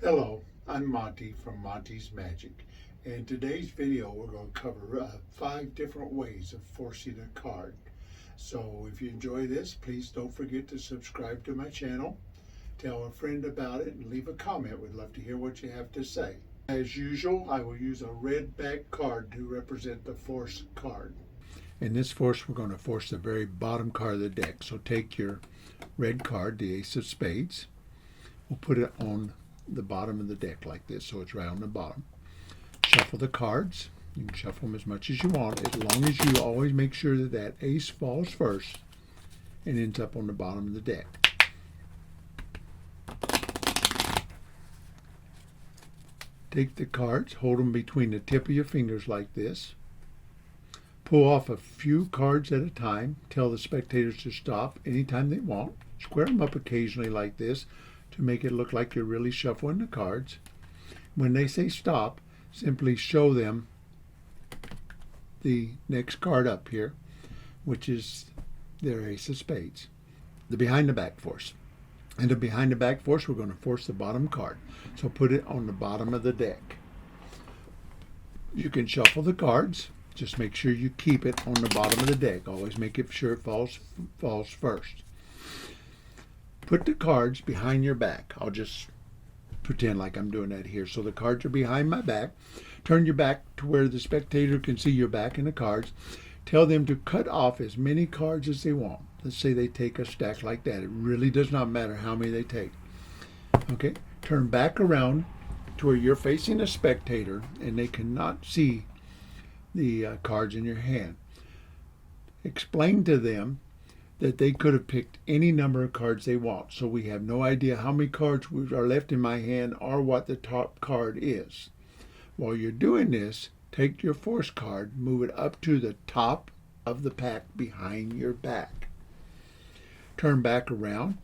Hello, I'm Monty from Monty's Magic. In today's video, we're going to cover 5 different ways of forcing a card. So if you enjoy this, please don't forget to subscribe to my channel, tell a friend about it, and leave a comment. We'd love to hear what you have to say. As usual, I will use a red back card to represent the force card. In this force, we're going to force the very bottom card of the deck. So take your red card, the Ace of Spades. We'll put it on the bottom of the deck like this, so it's right on the bottom. Shuffle the cards. You can shuffle them as much as you want, as long as you always make sure that that ace falls first and ends up on the bottom of the deck. Take the cards, hold them between the tip of your fingers like this. Pull off a few cards at a time. Tell the spectators to stop anytime they want. Square them up occasionally like this to make it look like you're really shuffling the cards. When they say stop, simply show them the next card up here, which is their Ace of Spades. The behind the back force. And the behind the back force, we're going to force the bottom card. So put it on the bottom of the deck. You can shuffle the cards. Just make sure you keep it on the bottom of the deck. Always make sure it falls first. Put the cards behind your back. I'll just pretend like I'm doing that here. So the cards are behind my back. Turn your back to where the spectator can see your back and the cards. Tell them to cut off as many cards as they want. Let's say they take a stack like that. It really does not matter how many they take. Okay, turn back around to where you're facing a spectator and they cannot see the cards in your hand. Explain to them that they could have picked any number of cards they want. So we have no idea how many cards are left in my hand or what the top card is. While you're doing this, take your force card, move it up to the top of the pack behind your back. Turn back around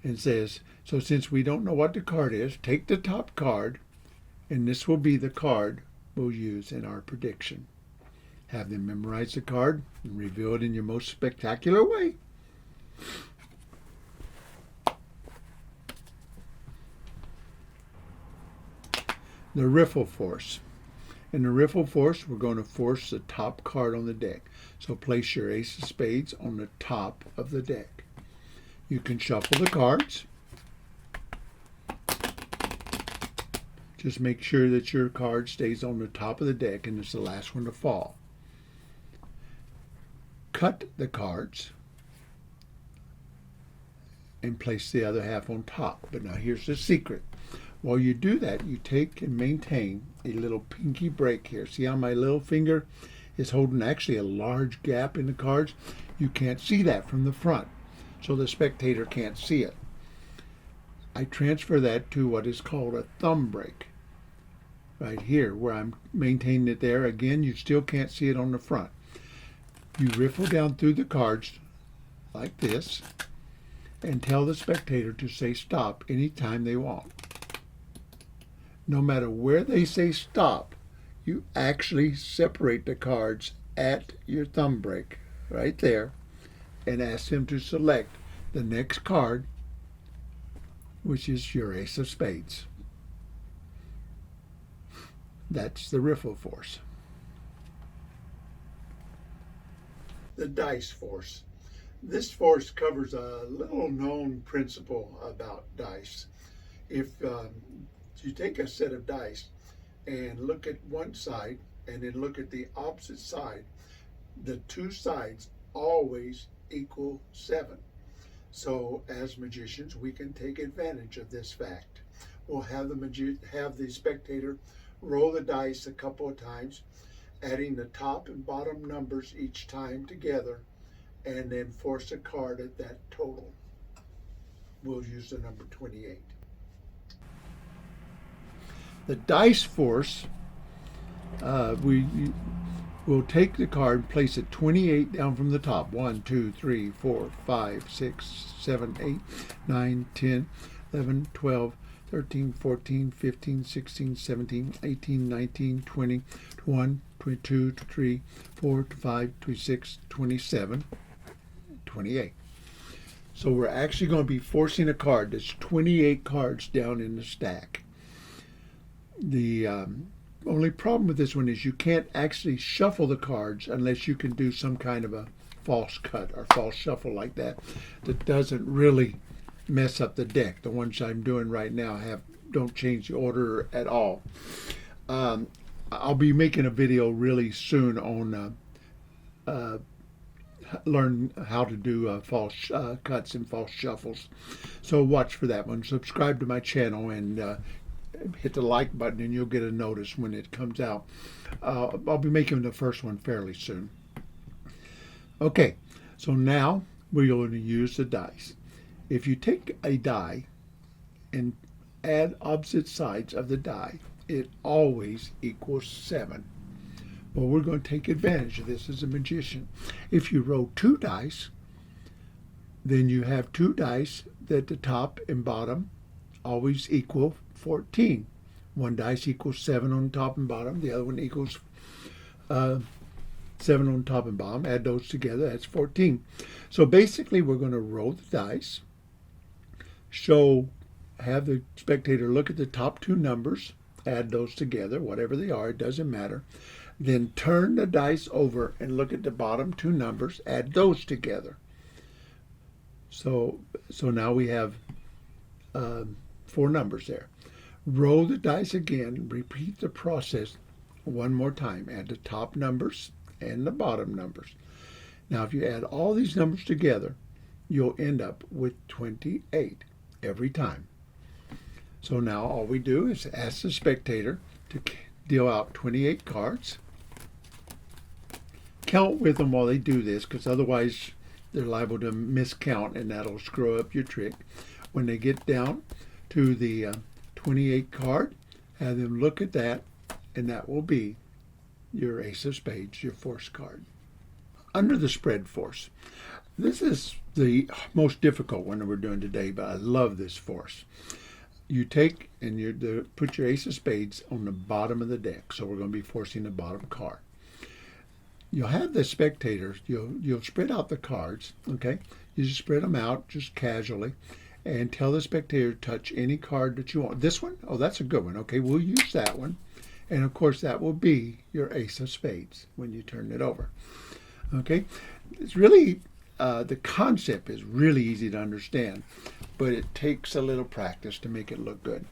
and says, so since we don't know what the card is, take the top card, and this will be the card we'll use in our prediction. Have them memorize the card and reveal it in your most spectacular way. The riffle force. In the riffle force, we're going to force the top card on the deck. So place your Ace of Spades on the top of the deck. You can shuffle the cards. Just make sure that your card stays on the top of the deck and it's the last one to fall. Cut the cards and place the other half on top. But now here's the secret. While you do that, you take and maintain a little pinky break here. See how my little finger is holding actually a large gap in the cards? You can't see that from the front, so the spectator can't see it. I transfer that to what is called a thumb break. Right here, where I'm maintaining it there. Again, you still can't see it on the front. You riffle down through the cards like this and tell the spectator to say stop anytime they want. No matter where they say stop, you actually separate the cards at your thumb break right there and ask them to select the next card, which is your Ace of Spades. That's the riffle force. The dice force. This force covers a little known principle about dice. If you take a set of dice and look at one side and then look at the opposite side, the two sides always equal 7. So as magicians, we can take advantage of this fact. We'll have the spectator roll the dice a couple of times, adding the top and bottom numbers each time together, and then force a card at that total. We'll use the number 28. The dice force, we'll take the card, place it 28 down from the top. 1, 2, 3, 4, 5, 6, 7, 8, 9, 10, 11, 12, 13, 14, 15, 16, 17, 18, 19, 20, 21, 22, 23, 24, 25, 26, 27, 28. So we're actually going to be forcing a card that's 28 cards down in the stack. The only problem with this one is you can't actually shuffle the cards unless you can do some kind of a false cut or false shuffle like that doesn't really mess up the deck. The ones I'm doing right now don't change the order at all. I'll be making a video really soon on learn how to do false cuts and false shuffles. So watch for that one. Subscribe to my channel and hit the like button and you'll get a notice when it comes out. I'll be making the first one fairly soon. Okay, so now we're going to use the dice. If you take a die and add opposite sides of the die, it always equals 7. Well, we're going to take advantage of this as a magician. If you roll 2 dice, then you have 2 dice that the top and bottom always equal 14. One dice equals 7 on top and bottom. The other one equals 7 on top and bottom. Add those together. That's 14. So basically, we're going to roll the dice. Have the spectator look at the top 2 numbers. Add those together, whatever they are. It doesn't matter. Then turn the dice over and look at the bottom 2 numbers. Add those together. So now we have 4 numbers there. Roll the dice again. Repeat the process one more time. Add the top numbers and the bottom numbers. Now, if you add all these numbers together, you'll end up with 28 every time. So now all we do is ask the spectator to deal out 28 cards. Count with them while they do this, because otherwise they're liable to miscount and that'll screw up your trick. When they get down to the 28 card, have them look at that, and that will be your ace of spades, your force card. Under the spread force. This is the most difficult one that we're doing today, but I love this force. You take and you put your ace of spades on the bottom of the deck, so we're going to be forcing the bottom card. You'll have the spectators, you'll spread out the cards, okay? You just spread them out just casually and tell the spectator to touch any card that you want. This one? Oh, that's a good one. Okay, we'll use that one. And of course, that will be your ace of spades when you turn it over. Okay, it's really, the concept is really easy to understand, but it takes a little practice to make it look good.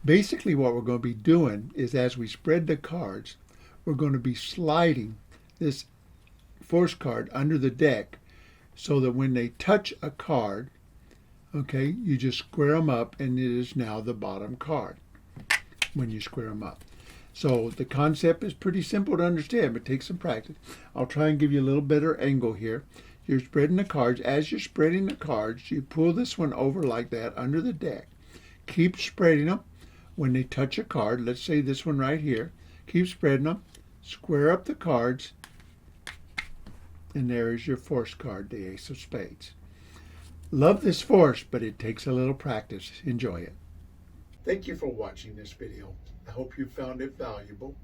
Basically, what we're going to be doing is as we spread the cards, we're going to be sliding this force card under the deck so that when they touch a card, okay, you just square them up and it is now the bottom card when you square them up. So the concept is pretty simple to understand, but take some practice. I'll try and give you a little better angle here. You're spreading the cards. As you're spreading the cards, you pull this one over like that under the deck. Keep spreading them. When they touch a card, let's say this one right here, keep spreading them. Square up the cards. And there is your force card, the ace of spades. Love this force, but it takes a little practice. Enjoy it. Thank you for watching this video. I hope you found it valuable.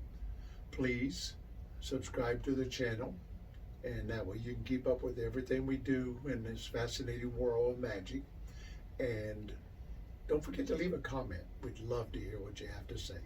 Please subscribe to the channel, and that way you can keep up with everything we do in this fascinating world of magic. And don't forget to leave a comment. We'd love to hear what you have to say.